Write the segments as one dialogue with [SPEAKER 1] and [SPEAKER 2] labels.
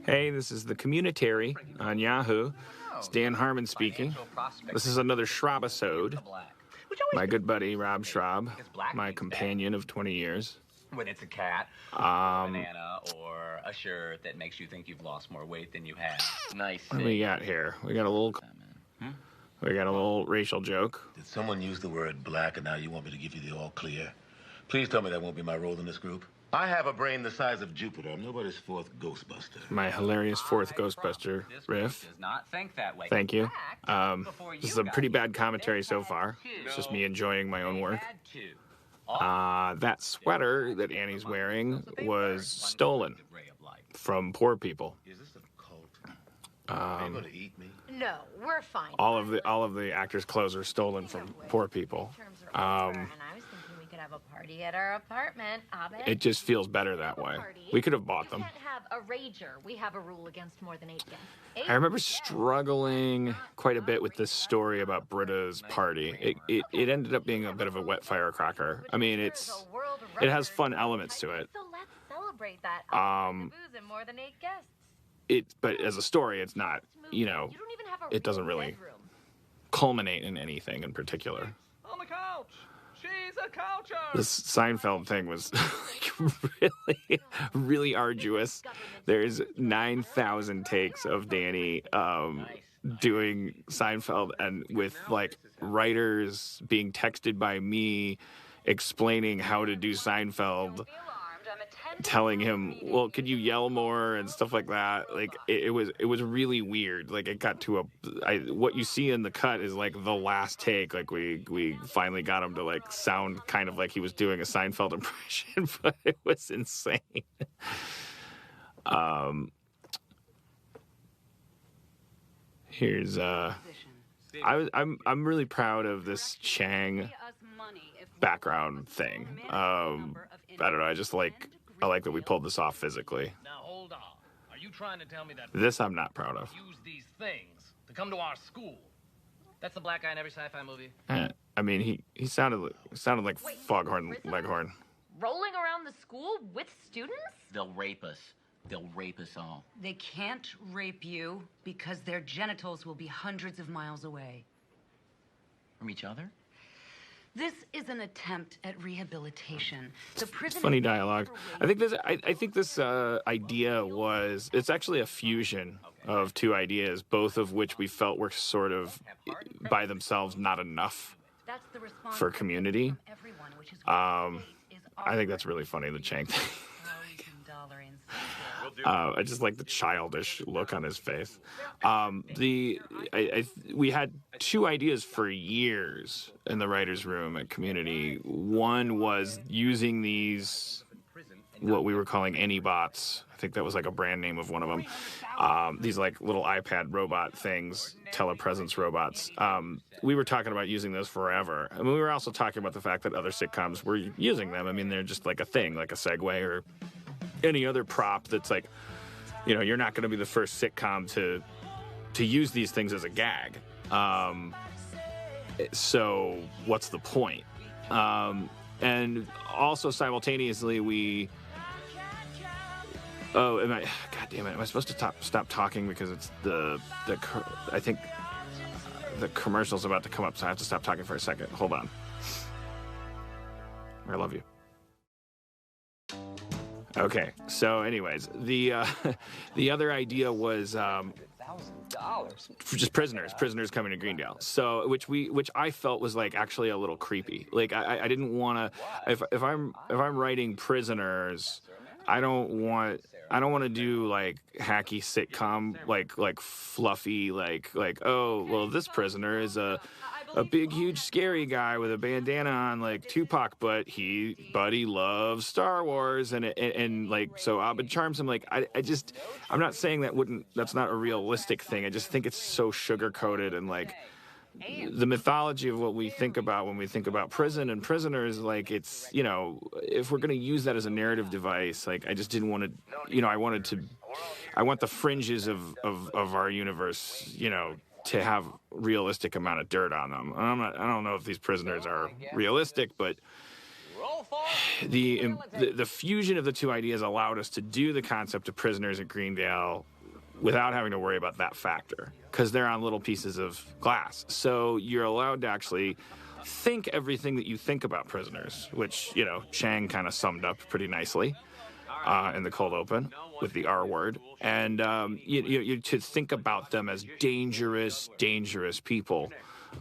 [SPEAKER 1] Hey, this is the Communitary on Yahoo. It's Dan Harmon speaking. This is another Schrob-isode. My good buddy, Rob Schrob, my companion of 20 years.
[SPEAKER 2] When it's a cat, or a banana, or a shirt that makes you think you've lost more weight than you have. Nice.
[SPEAKER 1] What do we got here? We got a little racial joke.
[SPEAKER 3] Did someone use the word black and now you want me to give you the all clear? Please tell me that won't be my role in this group. I have a brain the size of Jupiter. I'm nobody's fourth Ghostbuster.
[SPEAKER 1] My hilarious fourth Ghostbuster riff.
[SPEAKER 2] Does not think that way.
[SPEAKER 1] Thank you. This is a pretty bad commentary so far. It's just me enjoying my own work. That sweater that Annie's wearing was stolen from poor people.
[SPEAKER 3] Is this a cult? Are you going to eat me?
[SPEAKER 4] No, we're fine.
[SPEAKER 1] All of the actors' clothes are stolen from poor people.
[SPEAKER 4] And I was thinking we could have a party at our apartment, Abed.
[SPEAKER 1] It just feels better that way. We could have bought them.
[SPEAKER 4] We can't have a rager. We have a rule against more than 8 guests.
[SPEAKER 1] I remember struggling quite a bit with this story about Britta's party. It ended up being a bit of a wet firecracker. I mean, it has fun elements to it.
[SPEAKER 4] So let's celebrate that. Booze and more than 8 guests.
[SPEAKER 1] But as a story, it's not,
[SPEAKER 4] You don't even have a
[SPEAKER 1] it doesn't
[SPEAKER 4] real
[SPEAKER 1] really
[SPEAKER 4] bedroom.
[SPEAKER 1] culminate in anything in particular.
[SPEAKER 5] On the couch. She's a coucher.
[SPEAKER 1] This Seinfeld thing was really, really arduous. There's 9,000 takes of Danny doing Seinfeld, and with like writers being texted by me explaining how to do Seinfeld, telling him, well, could you yell more and stuff like that. Like it was really weird. Like it got to what you see in the cut is like the last take. Like we finally got him to like sound kind of like he was doing a Seinfeld impression, but it was insane. Here's I'm really proud of this Chang background thing. I don't know. I like that we pulled this off physically.
[SPEAKER 5] Now hold on. Are you trying to tell me that
[SPEAKER 1] This I'm not proud of.
[SPEAKER 5] use these things to come to our school? That's the black guy in every sci-fi movie.
[SPEAKER 1] I mean, he sounded like Foghorn Leghorn.
[SPEAKER 4] Rolling around the school with students?
[SPEAKER 2] They'll rape us. They'll rape us all.
[SPEAKER 6] They can't rape you because their genitals will be hundreds of miles away.
[SPEAKER 2] From each other?
[SPEAKER 6] This is an attempt at rehabilitation. The prison
[SPEAKER 1] Funny dialogue. I think this idea was, it's actually a fusion of two ideas, both of which we felt were sort of by themselves not enough
[SPEAKER 6] That's the response
[SPEAKER 1] for Community.
[SPEAKER 6] from everyone, which is why the state is
[SPEAKER 1] I think that's really funny, the Chang thing.
[SPEAKER 6] $1,000
[SPEAKER 1] I just like the childish look on his face. We had two ideas for years in the writer's room at Community. One was using these, what we were calling Anybots. I think that was like a brand name of one of them. These like little iPad robot things, telepresence robots. We were talking about using those forever. I mean, we were also talking about the fact that other sitcoms were using them. I mean, they're just like a thing, like a Segway or any other prop that's like, you're not going to be the first sitcom to use these things as a gag. So what's the point? And also simultaneously God damn it, am I supposed to stop talking because it's I think the commercial's about to come up, so I have to stop talking for a second. Hold on. I love you. Okay, so anyways, the other idea was just prisoners coming to Greendale. So which I felt was like actually a little creepy. Like I didn't want to, if I'm writing prisoners, I don't want to do like hacky sitcom like fluffy like oh well, this prisoner is a big huge scary guy with a bandana on like Tupac, but he loves Star Wars and like so Abed charms him. Like I'm not saying that's not a realistic thing. I just think it's so sugar coated and like the mythology of what we think about when we think about prison and prisoners, like it's, if we're going to use that as a narrative device, like I just didn't want to, I want the fringes of our universe, to have realistic amount of dirt on them. I don't know if these prisoners are realistic, but the fusion of the two ideas allowed us to do the concept of prisoners at Greendale without having to worry about that factor, because they're on little pieces of glass. So you're allowed to actually think everything that you think about prisoners, which, you know, Chang kind of summed up pretty nicely in the cold open with the R word. And you to think about them as dangerous people.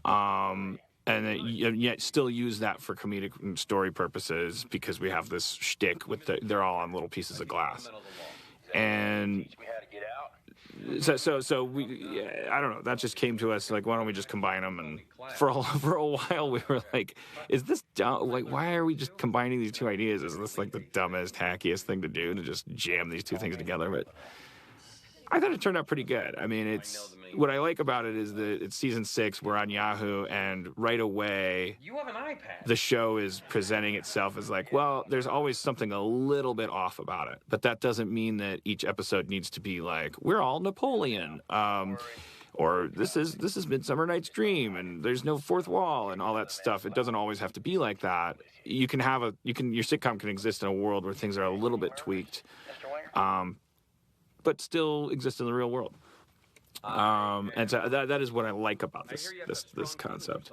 [SPEAKER 1] And yet still use that for comedic and story purposes, because we have this shtick with they're all on little pieces of glass. And so we, I don't know, that just came to us like, why don't we just combine them? And for a while we were like, is this dumb? Like, why are we just combining these two ideas? Is this like the dumbest, hackiest thing to do, to just jam these two things together? But I thought it turned out pretty good. I mean, it's what I like about it is that it's season 6. We're on Yahoo, and right away, the show is presenting itself as like, well, there's always something a little bit off about it, but that doesn't mean that each episode needs to be like, we're all Napoleon, or this is Midsummer Night's Dream, and there's no fourth wall and all that stuff. It doesn't always have to be like that. You can have your sitcom can exist in a world where things are a little bit tweaked. But still exist in the real world, and so that is what I like about this concept.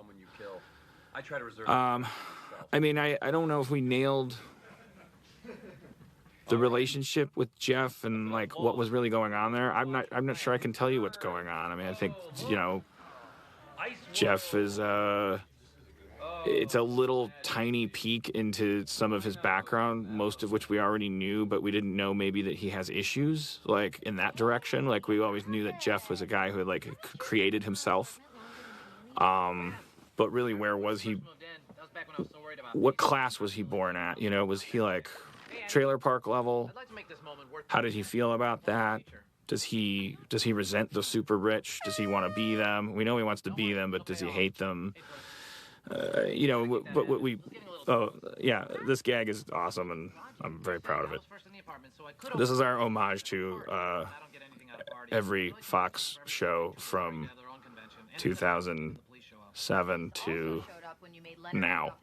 [SPEAKER 1] I mean, I don't know if we nailed the relationship with Jeff and like what was really going on there. I'm not sure I can tell you what's going on. I mean, I think, you know, Jeff is it's a little tiny peek into some of his background, most of which we already knew, but we didn't know maybe that he has issues, like, in that direction. Like, we always knew that Jeff was a guy who had, like, created himself. But really, where was he? What class was he born at? You know, was he, like, trailer park level? How did he feel about that? Does he resent the super rich? Does he want to be them? We know he wants to be them, but does he hate them? You know, but what we, yeah, this gag is awesome, and I'm very proud of it. This is our homage to every Fox show from 2007 to now.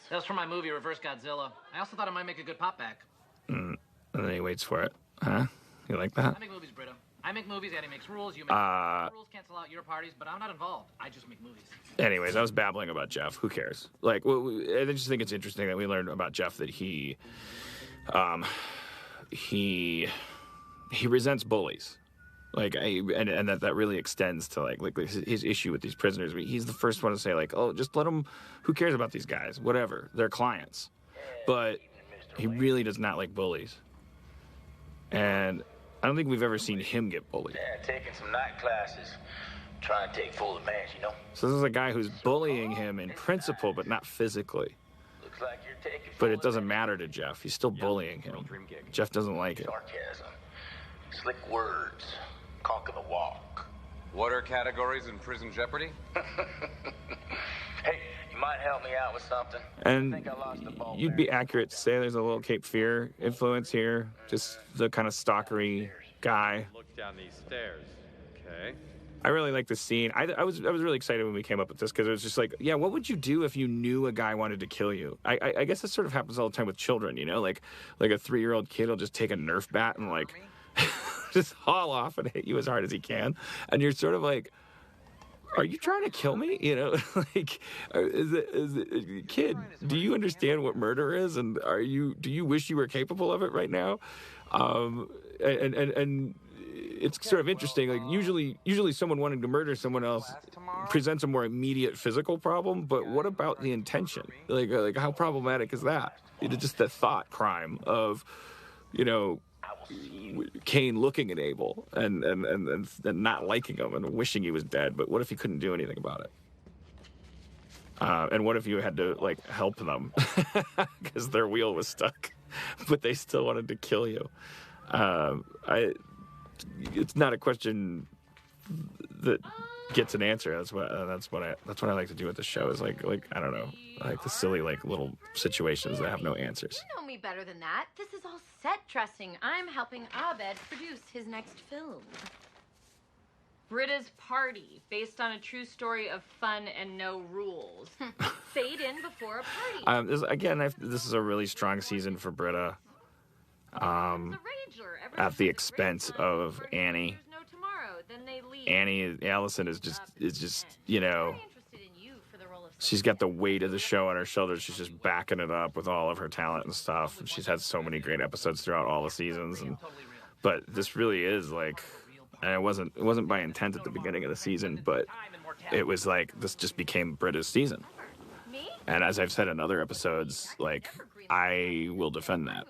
[SPEAKER 5] That was from my movie Reverse Godzilla. I also thought it might make a good pop back.
[SPEAKER 1] And then he waits for it. Huh? You like that?
[SPEAKER 5] I make movies, Britta. I make movies, Eddie makes rules, you make rules, cancel out your parties, but I'm not involved. I just make movies.
[SPEAKER 1] Anyways, I was babbling about Jeff. Who cares? Like, I just think it's interesting that we learned about Jeff that he resents bullies. Like, and that really extends to like his issue with these prisoners. He's the first one to say like, oh, just let them. Who cares about these guys? Whatever, they're clients. But he really does not like bullies. And I don't think we've ever seen him get bullied.
[SPEAKER 3] Yeah, taking some night classes. Trying to take full advantage, you know?
[SPEAKER 1] So this is a guy who's bullying him in principle, but not physically.
[SPEAKER 3] Looks like you're taking
[SPEAKER 1] But it doesn't matter to Jeff. He's still bullying him. Jeff doesn't like it.
[SPEAKER 3] sarcasm. Slick words. Conquer the walk.
[SPEAKER 7] What are categories in Prison Jeopardy?
[SPEAKER 3] Hey, you might help me out with something.
[SPEAKER 1] And
[SPEAKER 3] I think I lost the ball
[SPEAKER 1] you'd
[SPEAKER 3] there.
[SPEAKER 1] be accurate to say there's a little Cape Fear influence here. Just the kind of stalkery guy.
[SPEAKER 8] Look down these stairs. Okay.
[SPEAKER 1] I really like the scene. I was really excited when we came up with this, because it was just like, yeah, what would you do if you knew a guy wanted to kill you? I guess this sort of happens all the time with children, you know? Like a 3-year-old kid will just take a Nerf bat and like just haul off and hit you as hard as he can. And you're sort of like, are you trying to kill me? You know, like, is it, kid, do you understand what murder is? And do you wish you were capable of it right now? And it's sort of interesting. Like, usually someone wanting to murder someone else presents a more immediate physical problem. But what about the intention? Like how problematic is that? It's just the thought crime of, you know, Cain looking at Abel and not liking him and wishing he was dead. But what if he couldn't do anything about it? And what if you had to like help them because their wheel was stuck, but they still wanted to kill you? It's not a question that gets an answer. That's what I like to do with the show. Is like I don't know, I like the silly like little situations that have no answers.
[SPEAKER 4] You know me better than that. This is all set dressing. I'm helping Abed produce his next film.
[SPEAKER 9] Britta's Party, based on a true story of fun and no rules. Fade in before a party.
[SPEAKER 1] This is a really strong season for Britta. At the expense of Annie. Allison is just she's got the weight of the show on her shoulders. She's just backing it up with all of her talent and stuff. And she's had so many great episodes throughout all the seasons. But this really is like, and it wasn't by intent at the beginning of the season, but it was like this just became Britta's season. And as I've said in other episodes, like I will defend that.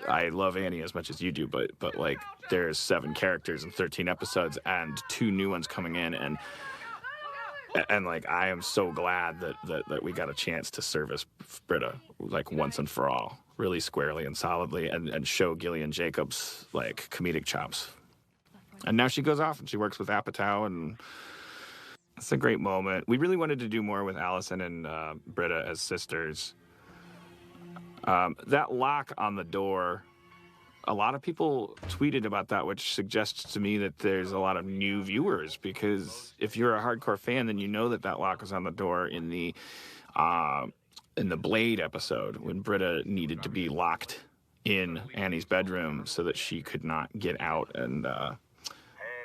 [SPEAKER 1] I love Annie as much as you do, but like there's 7 characters and 13 episodes and 2 new ones coming in, and like I am so glad that we got a chance to service Britta like once and for all, really squarely and solidly, and show Gillian Jacobs like comedic chops. And now she goes off and she works with Apatow, and it's a great moment. We really wanted to do more with Allison and Britta as sisters. That lock on the door, a lot of people tweeted about that, which suggests to me that there's a lot of new viewers, because if you're a hardcore fan, then you know that lock was on the door in the Blade episode when Britta needed to be locked in Annie's bedroom so that she could not get out and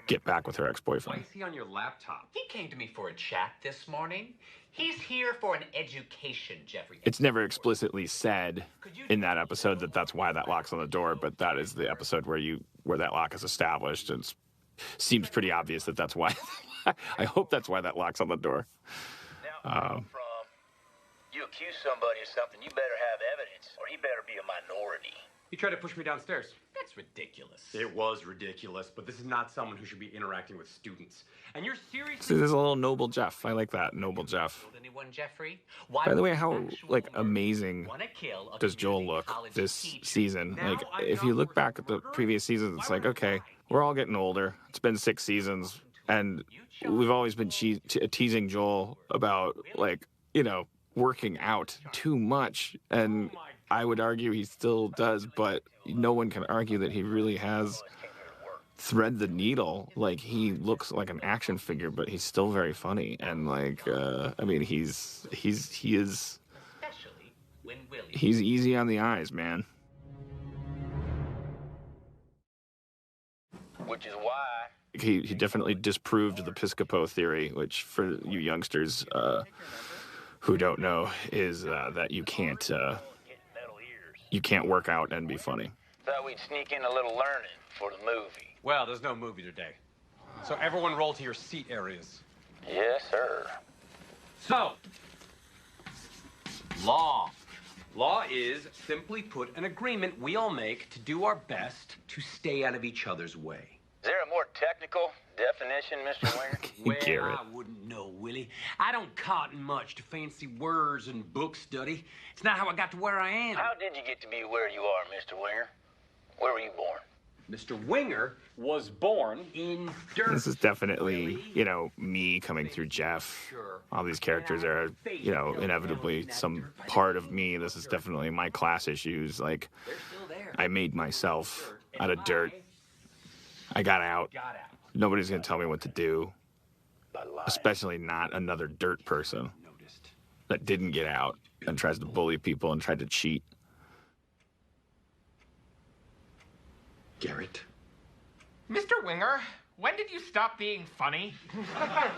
[SPEAKER 1] get back with her ex-boyfriend.
[SPEAKER 2] Why is he on your laptop? He came to me for a chat this morning. He's here for an education, Jeffrey.
[SPEAKER 1] It's never explicitly said in that episode that that's why that lock's on the door, but that is the episode where that lock is established. It seems pretty obvious that that's why. I hope that's why that lock's on the door.
[SPEAKER 3] You accuse somebody of something, you better have evidence, or he better be a minority.
[SPEAKER 8] He tried to push me downstairs.
[SPEAKER 2] That's ridiculous.
[SPEAKER 8] It was ridiculous, but this is not someone who should be interacting with students. And you're seriously...
[SPEAKER 1] See, there's a little Noble Jeff. I like that, Noble Jeff.
[SPEAKER 2] Anyone, Jeffrey?
[SPEAKER 1] By the way, how like amazing does Joel look this season? Like, if you look back at the previous seasons, it's like, okay, we're all getting older. It's been 6 seasons, and we've always been teasing Joel about, like, working out too much, and I would argue he still does, but no one can argue that he really has thread the needle. Like, he looks like an action figure, but he's still very funny, and like I mean, he's easy on the eyes, man.
[SPEAKER 3] Which is why
[SPEAKER 1] He definitely disproved the Piscopo theory, which for you youngsters who don't know is that you can't work out and be funny.
[SPEAKER 3] thought we'd sneak in a little learning for the movie.
[SPEAKER 8] Well, there's no movie today. So everyone roll to your seat areas.
[SPEAKER 3] Yes, sir.
[SPEAKER 8] So, law. Law is, simply put, an agreement we all make to do our best to stay out of each other's way.
[SPEAKER 3] Is there a more technical definition, Mr. Winger?
[SPEAKER 8] Well,
[SPEAKER 1] Garrett.
[SPEAKER 8] I wouldn't know, Willie. I don't cotton much to fancy words and book study. It's not how I got to where I am.
[SPEAKER 3] How did you get to be where you are, Mr. Winger? Where were you born?
[SPEAKER 8] Mr. Winger was born in dirt.
[SPEAKER 1] This is definitely, me coming through Jeff. All these characters are, inevitably some part of me. This is definitely my class issues. Like, I made myself out of dirt. I got out. Nobody's going to tell me what to do. Especially not another dirt person that didn't get out and tries to bully people and tried to cheat.
[SPEAKER 8] Garrett.
[SPEAKER 10] Mr. Winger, when did you stop being funny? I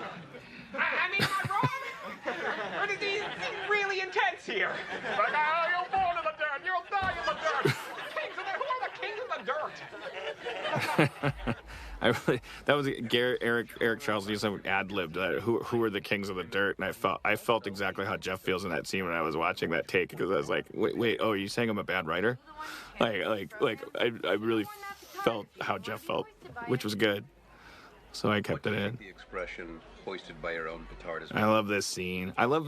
[SPEAKER 10] mean, am I wrong? Or did he seem really intense here? Like, you're born in the dirt, you'll die in the dirt. Who are the kings of the dirt?
[SPEAKER 1] That was Eric Charles Newsom ad-libbed that who are the kings of the dirt, and I felt exactly how Jeff feels in that scene when I was watching that take, because I was like, wait, oh, are you saying I'm a bad writer? Like I really felt how Jeff felt, which was good. So I kept it in.
[SPEAKER 7] The expression hoisted by your own petard is...
[SPEAKER 1] I love this scene. I love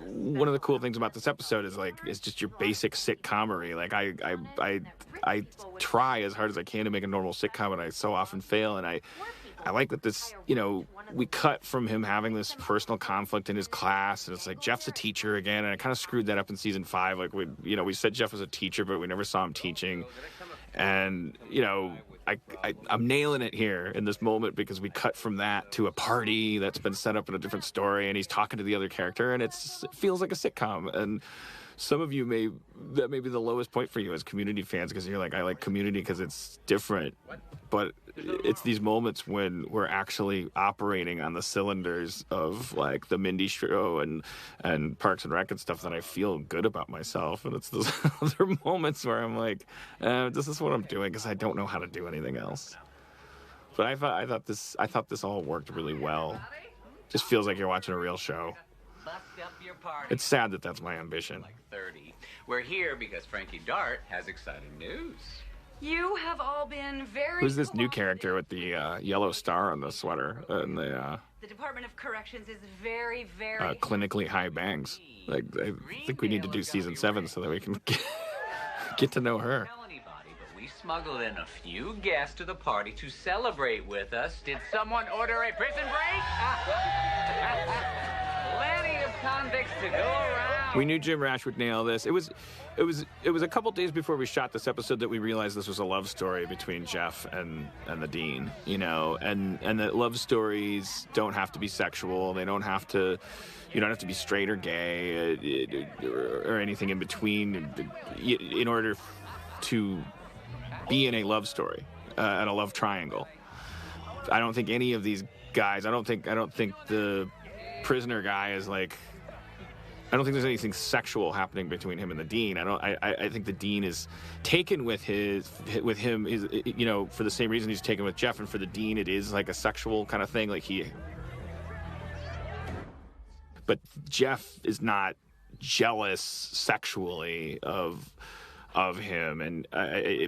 [SPEAKER 1] one of the cool things about this episode is it's just your basic sitcomery. Like I try as hard as I can to make a normal sitcom, and I so often fail. And I like that this, we cut from him having this personal conflict in his class, and it's like Jeff's a teacher again, and I kind of screwed that up in season 5. Like we said Jeff was a teacher, but we never saw him teaching. And, you know, I'm nailing it here in this moment because we cut from that to a party that's been set up in a different story, and he's talking to the other character, and it feels like a sitcom. And some of you that may be the lowest point for you as Community fans, because you're like, I like Community because it's different. But it's these moments when we're actually operating on the cylinders of like the Mindy Show and Parks and Rec and stuff that I feel good about myself. And it's those other moments where I'm like, this is what I'm doing because I don't know how to do anything else. But I thought this all worked really well. Just feels like you're watching a real show. It's sad that that's my ambition.
[SPEAKER 2] 30. We're here because Frankie Dart has exciting news.
[SPEAKER 6] You have all been very...
[SPEAKER 1] Who's this new character with the yellow star on the sweater and the
[SPEAKER 6] Department of Corrections is very, very...
[SPEAKER 1] clinically high bangs? Like, I think we need to do season 7 so that we can get to know her.
[SPEAKER 2] Tell anybody, but we smuggled in a few guests to the party to celebrate with us. Did someone order a prison break? Plenty of convicts to go around.
[SPEAKER 1] We knew Jim Rash would nail this. It was a couple days before we shot this episode that we realized this was a love story between Jeff and the Dean, you know, and that love stories don't have to be sexual. They don't have to, you don't have to be straight or gay or anything in between in order to be in a love story and a love triangle. I don't think any of these guys, I don't think the prisoner guy is like, I don't think there's anything sexual happening between him and the Dean. I think the Dean is taken with him is, you know, for the same reason he's taken with Jeff, and for the Dean it is like a sexual kind of thing. Like but Jeff is not jealous sexually of him, and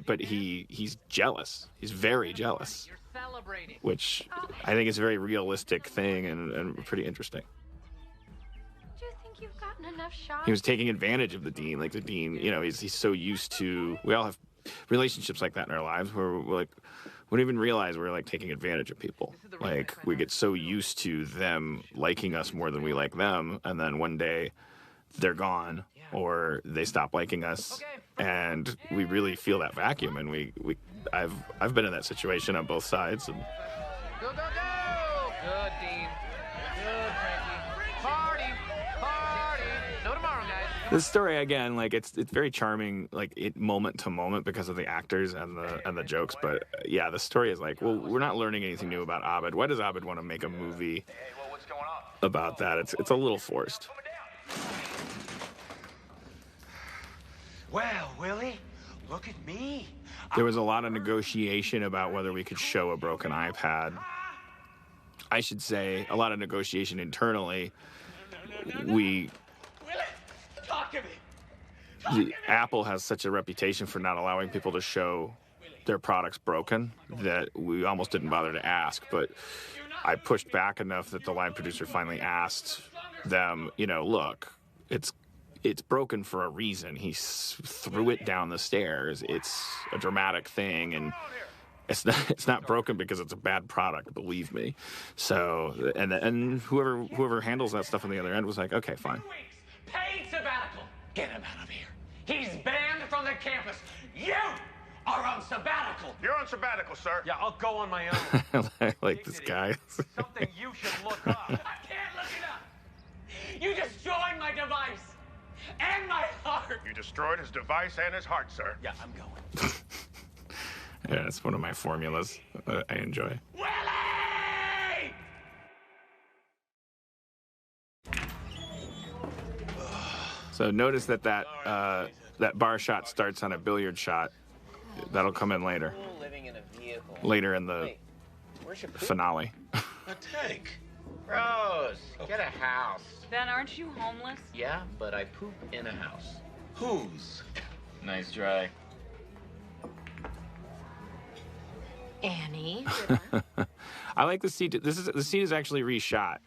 [SPEAKER 1] but he's jealous. He's very jealous, which I think is a very realistic thing and pretty interesting.
[SPEAKER 4] You've gotten enough shots.
[SPEAKER 1] He was taking advantage of the Dean. Like the Dean, you know, he's so used to. We all have relationships like that in our lives where we're like, we don't even realize we're like taking advantage of people. Like we get so used to them liking us more than we like them, and then one day they're gone or they stop liking us, and we really feel that vacuum. And I've been in that situation on both sides. And
[SPEAKER 5] Go, go, go! Good, Dean. Good, Frankie. Party! Party! No tomorrow, guys.
[SPEAKER 1] this story again, like it's very charming, like moment to moment because of the actors and the jokes. But yeah, the story is like, well, we're not learning anything new about Abed. Why does Abed want to make a movie about that? It's a little forced.
[SPEAKER 10] Well, Willie, look at me.
[SPEAKER 1] There was a lot of negotiation about whether we could show a broken iPad. I should say a lot of negotiation internally.
[SPEAKER 10] Talk to me.
[SPEAKER 1] Apple has such a reputation for not allowing people to show their products broken that we almost didn't bother to ask. But I pushed back enough that the line producer finally asked them, you know, look, it's broken for a reason. He threw it down the stairs. It's a dramatic thing, and it's not broken because it's a bad product, believe me. So, and whoever handles that stuff on the other end was like, okay, fine.
[SPEAKER 10] Paid sabbatical. Get him out of here. He's banned from the campus. You are on sabbatical.
[SPEAKER 11] You're on sabbatical, sir.
[SPEAKER 10] Yeah, I'll go on my own.
[SPEAKER 1] I like this guy.
[SPEAKER 10] Something you should look up. I can't look it up. You destroyed my device and my heart.
[SPEAKER 11] You destroyed his device and his heart, sir.
[SPEAKER 10] Yeah, I'm going.
[SPEAKER 1] Yeah, it's one of my formulas I enjoy.
[SPEAKER 10] Willie!
[SPEAKER 1] So notice that bar shot starts on a billiard shot. That'll come in later. Later in the finale.
[SPEAKER 3] A tank.
[SPEAKER 10] Rose, get a house.
[SPEAKER 9] Ben, aren't you homeless?
[SPEAKER 2] Yeah, but I poop in a house.
[SPEAKER 3] Whose?
[SPEAKER 2] Nice try.
[SPEAKER 4] Annie.
[SPEAKER 1] I like the scene. The scene is actually reshot.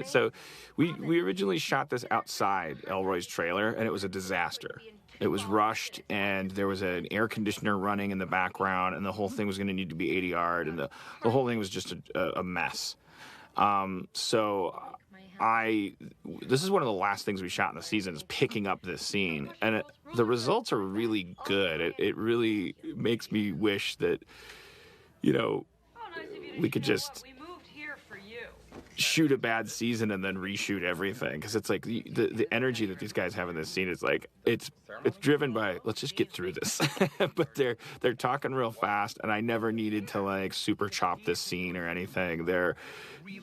[SPEAKER 1] So we originally shot this outside Elroy's trailer, and it was a disaster. It was rushed, and there was an air conditioner running in the background, and the whole thing was going to need to be 80 yard, and the whole thing was just a mess. So this is one of the last things we shot in the season is picking up this scene, and the results are really good. It really makes me wish that, we could just shoot a bad season and then reshoot everything, because it's like the energy that these guys have in this scene is like it's driven by let's just get through this. But they're talking real fast, and I never needed to like super chop this scene or anything.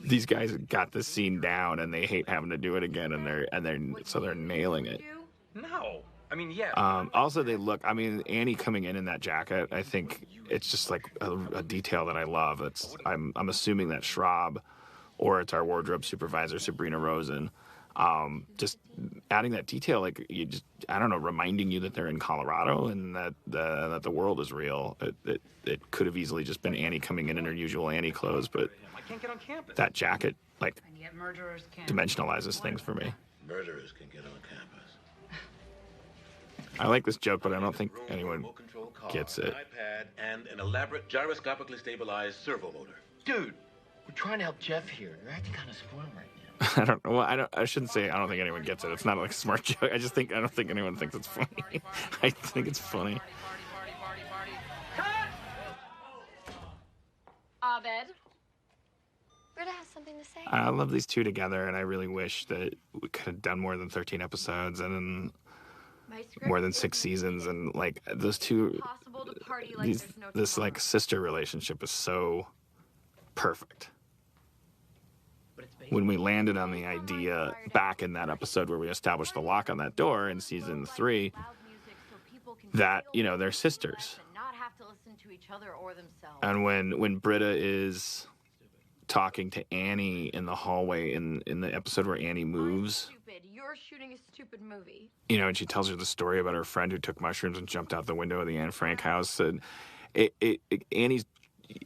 [SPEAKER 1] These guys got this scene down, and they hate having to do it again, and they're nailing it.
[SPEAKER 8] No. I mean, yeah.
[SPEAKER 1] Also, Annie coming in that jacket, I think it's just like a detail that I love. I'm assuming that Schraub, or it's our wardrobe supervisor, Sabrina Rosen, just adding that detail, like reminding you that they're in Colorado and that the world is real. It could have easily just been Annie coming in her usual Annie clothes, but
[SPEAKER 8] I can't get on campus.
[SPEAKER 1] that jacket like
[SPEAKER 6] And yet murderers can't.
[SPEAKER 1] dimensionalizes things for me.
[SPEAKER 3] Murderers can get on campus.
[SPEAKER 1] I like this joke, but I don't think anyone gets it.
[SPEAKER 3] An iPad and an elaborate gyroscopically stabilized servo motor.
[SPEAKER 12] Dude, we're trying to help Jeff here. You're acting kind of spoiled right now.
[SPEAKER 1] I don't know. Well, I shouldn't say I don't think anyone gets it. It's not like a smart joke. I don't think anyone thinks it's funny. I think it's funny.
[SPEAKER 9] Abed.
[SPEAKER 4] Britta has something to say.
[SPEAKER 1] I love these two together, and I really wish that we could have done more than 13 episodes and more than 6 seasons. And like those two, this like sister relationship is so perfect. When we landed on the idea back in that episode where we established the lock on that door in season 3, that they're sisters. And when Britta is talking to Annie in the hallway in the episode where Annie moves,
[SPEAKER 4] You're shooting a stupid movie.
[SPEAKER 1] and she tells her the story about her friend who took mushrooms and jumped out the window of the Anne Frank house, and Annie's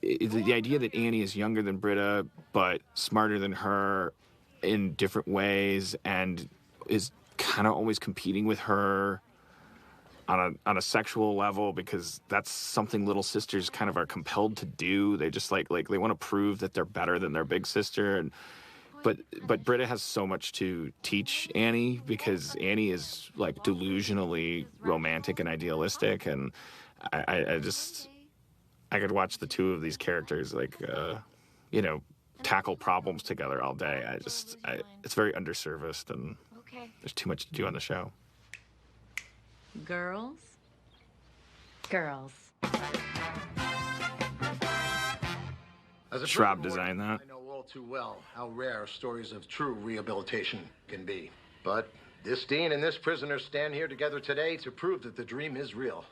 [SPEAKER 1] the idea that Annie is younger than Britta but smarter than her in different ways and is kind of always competing with her on a sexual level, because that's something little sisters kind of are compelled to do. They just like they want to prove that they're better than their big sister, but Britta has so much to teach Annie, because Annie is like delusionally romantic and idealistic, and I could watch the two of these characters tackle problems together all day. It's very underserviced, and there's too much to do on the show.
[SPEAKER 6] Girls?
[SPEAKER 1] Schraub designed that.
[SPEAKER 12] I know all too well how rare stories of true rehabilitation can be. But this dean and this prisoner stand here together today to prove that the dream is real.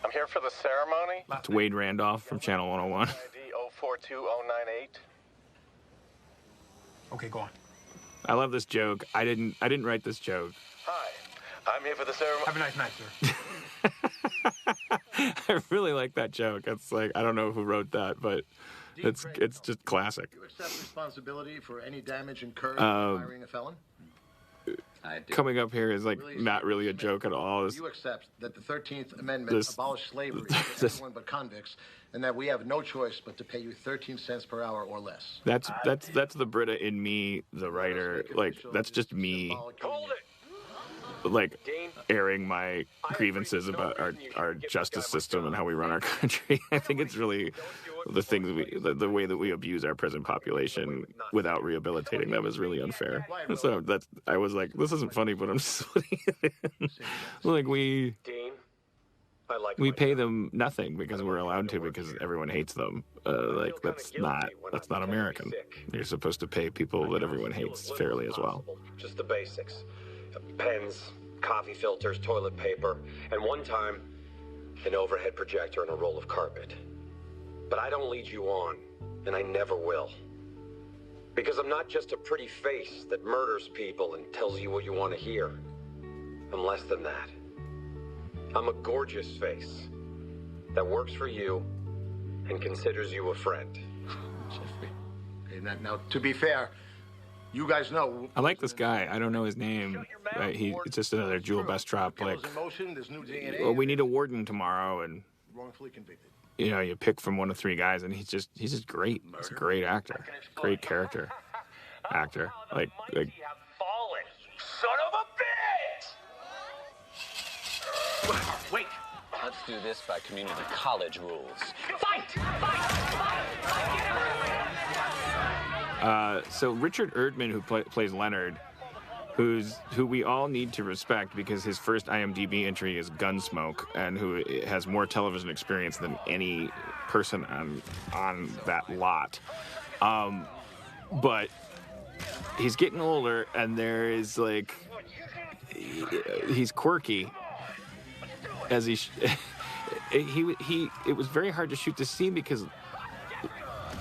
[SPEAKER 11] I'm here for the ceremony.
[SPEAKER 1] It's Wade Randolph from Channel 101.
[SPEAKER 11] ID 042098.
[SPEAKER 10] Okay, go on.
[SPEAKER 1] I love this joke. I didn't write this joke.
[SPEAKER 11] Hi, I'm here for the ceremony.
[SPEAKER 10] Have a nice night, sir.
[SPEAKER 1] I really like that joke. It's like, I don't know who wrote that, but it's just classic.
[SPEAKER 12] Do you accept responsibility for any damage incurred by firing a felon?
[SPEAKER 8] I do.
[SPEAKER 1] Coming up here is like not really a joke at all.
[SPEAKER 12] You accept that the 13th Amendment abolished slavery for everyone but convicts, and that we have no choice but to pay you 13 cents per hour or less.
[SPEAKER 1] That's the Britta in me, the writer. Like, that's just me,
[SPEAKER 11] Hold it.
[SPEAKER 1] like, airing my grievances about our justice system and how we run our country. I think it's really the things the way that we abuse our prison population without rehabilitating them is really unfair. So I was like, this isn't funny, but I'm just putting it in. Like,
[SPEAKER 11] Dean,
[SPEAKER 1] we pay them nothing because we're allowed to, because everyone hates them. That's not American. You're supposed to pay people that everyone hates fairly as well.
[SPEAKER 13] Just the basics. Pens, coffee filters, toilet paper, and one time, an overhead projector and a roll of carpet. But I don't lead you on, and I never will. Because I'm not just a pretty face that murders people and tells you what you want to hear. I'm less than that. I'm a gorgeous face that works for you and considers you a friend.
[SPEAKER 12] Okay, now, to be fair, you guys know.
[SPEAKER 1] I like this guy. I don't know his name. It's just another Jewel Bestrop. Like, well, we need a warden tomorrow, and
[SPEAKER 12] wrongfully convicted.
[SPEAKER 1] You pick from one of 3 guys, and he's just great. He's a great actor, great character. actor. Like
[SPEAKER 11] Fallen, son of a bitch!
[SPEAKER 2] Wait. Let's do this by community college rules.
[SPEAKER 11] Fight!
[SPEAKER 1] so Richard Erdman, who plays Leonard, who we all need to respect because his first IMDb entry is Gunsmoke, and who has more television experience than any person on that lot. But he's getting older, and there is like he's quirky. As it was very hard to shoot this scene because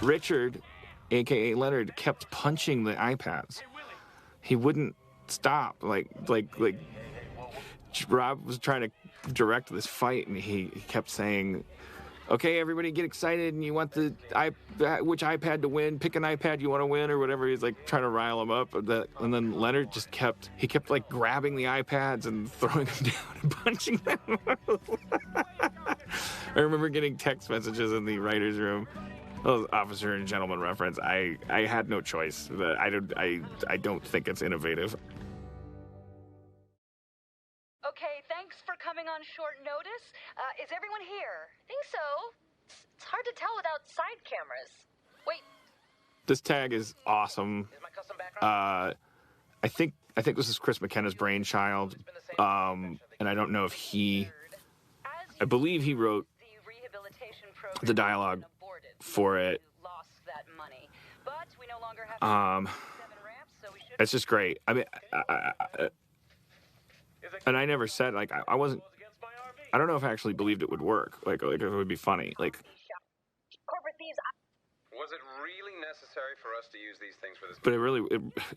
[SPEAKER 1] Richard, aka Leonard, kept punching the iPads. He wouldn't stop. Like Rob was trying to direct this fight, and he kept saying, "Okay, everybody, get excited, and you want which iPad to win? Pick an iPad you want to win, or whatever." He's like trying to rile him up, and then Leonard just kept like grabbing the iPads and throwing them down and punching them. I remember getting text messages in the writers' room. Officer and gentleman reference. I had no choice. I don't think it's innovative.
[SPEAKER 6] Okay, thanks for coming on short notice. Is everyone here?
[SPEAKER 4] I think so. It's hard to tell without side cameras. Wait.
[SPEAKER 1] This tag is awesome. I think this is Chris McKenna's brainchild, and I don't know if I believe he wrote the dialogue for it. It's just great. I mean, and I never said like I wasn't. I don't know if I actually believed it would work. Like if it would be funny. Like.
[SPEAKER 7] Was it really necessary for us to use these things for this?
[SPEAKER 1] But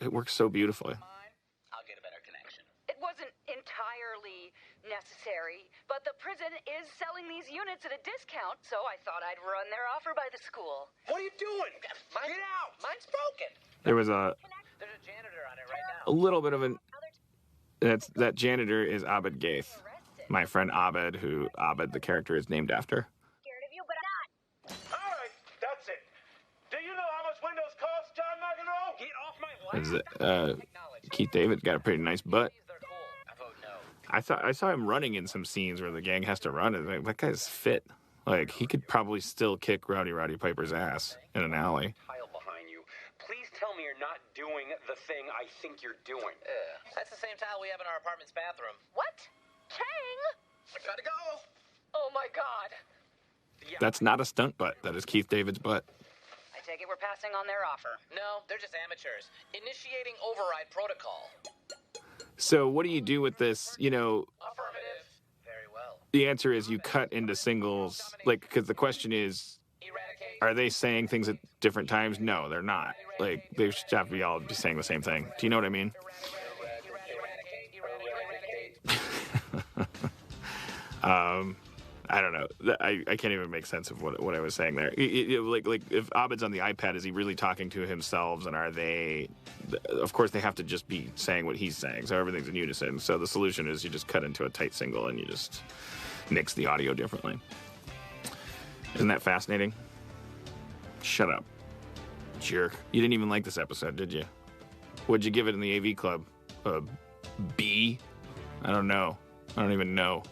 [SPEAKER 1] it works so beautifully.
[SPEAKER 2] I'll get a better connection.
[SPEAKER 6] It wasn't entirely necessary, but the prison is selling these units at a discount, so I thought I'd run their offer by the school.
[SPEAKER 11] What are you doing? Get out!
[SPEAKER 2] Mine's broken.
[SPEAKER 1] There was
[SPEAKER 2] There's a janitor on it right now.
[SPEAKER 1] a little bit of that janitor is Abed Gaith, my friend Abed, who Abed the character is named after.
[SPEAKER 4] Scared of you, but I'm not.
[SPEAKER 11] All right, that's it. Do you know how much windows cost, John McEnroe? Get off my
[SPEAKER 1] Keith David got a pretty nice butt. I saw him running in some scenes where the gang has to run, and that guy's fit. Like he could probably still kick Roddy Piper's ass in an alley.
[SPEAKER 13] Tile behind you. Please tell me you're not doing the thing I think you're doing.
[SPEAKER 2] That's the same tile we have in our apartment's bathroom.
[SPEAKER 4] What? Chang?
[SPEAKER 2] I gotta go.
[SPEAKER 4] Oh my God.
[SPEAKER 1] That's not a stunt butt. That is Keith David's butt.
[SPEAKER 6] I take it we're passing on their offer.
[SPEAKER 2] No, they're just amateurs. Initiating override protocol.
[SPEAKER 1] So what do you do with this?
[SPEAKER 2] Affirmative. Very well.
[SPEAKER 1] The answer is you cut into singles, like, because the question is, are they saying things at different times? No, they're not. Like, they should have to be all be saying the same thing. Do you know what I mean? I don't know. I can't even make sense of what I was saying there. Like if Abed's on the iPad, is he really talking to himself? And are they? Of course, they have to just be saying what he's saying. So everything's in unison. So the solution is you just cut into a tight single and you just mix the audio differently. Isn't that fascinating? Shut up, jerk. You didn't even like this episode, did you? What'd you give it in the AV Club? A B? I don't know. I don't even know.